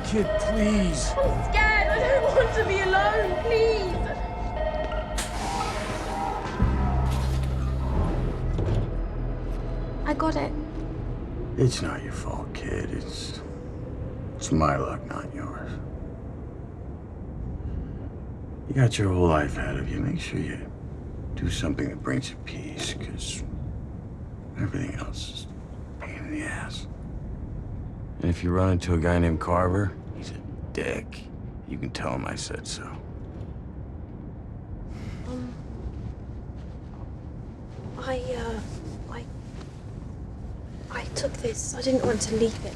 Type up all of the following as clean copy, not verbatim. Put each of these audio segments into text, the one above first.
Kid, please. I'm scared. I don't want to be alone. Please. I got it. It's not your fault, kid. It's my luck, not yours. You got your whole life ahead of you. Make sure you do something that brings you peace, because everything else is a pain in the ass. And if you run into a guy named Carver, he's a dick. You can tell him I said so. I took this. I didn't want to leave it.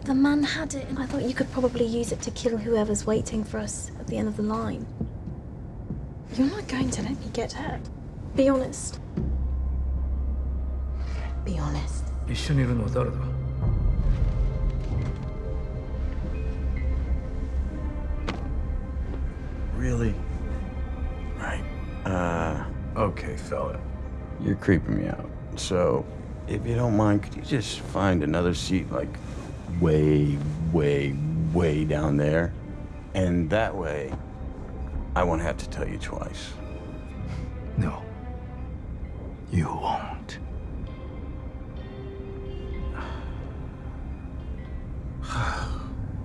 The man had it, and I thought you could probably use it to kill whoever's waiting for us at the end of the line. You're not going to let me get hurt. Be honest. Be honest. 미션 일은 어디로? Really? Right. Okay, fella. You're creeping me out. So, if you don't mind, could you just find another seat, like, way, way, way down there? And that way, I won't have to tell you twice. No. You won't.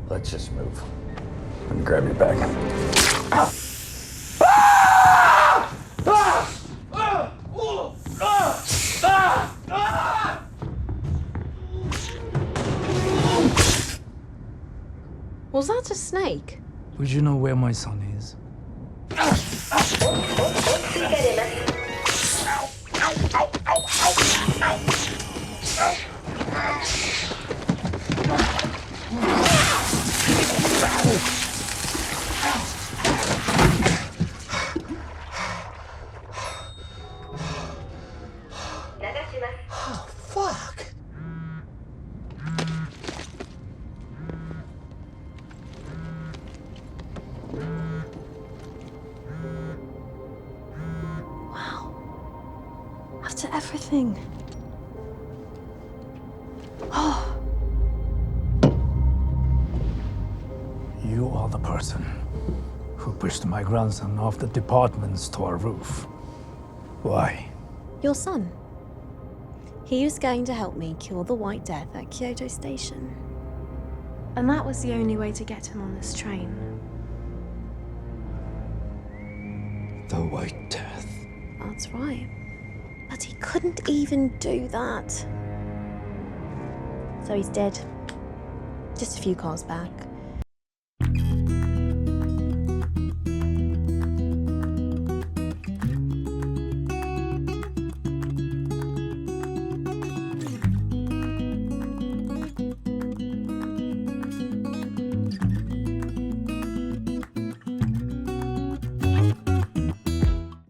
Let's just move. Let me grab your bag. Was that a snake? Would you know where my son is? Oh, fuck. Wow. After everything. Oh. You are the person who pushed my grandson off the department store roof. Why? Your son. He was going to help me cure the White Death at Kyoto Station. And that was the only way to get him on this train. The White Death. That's right. But he couldn't even do that. So he's dead. Just a few cars back.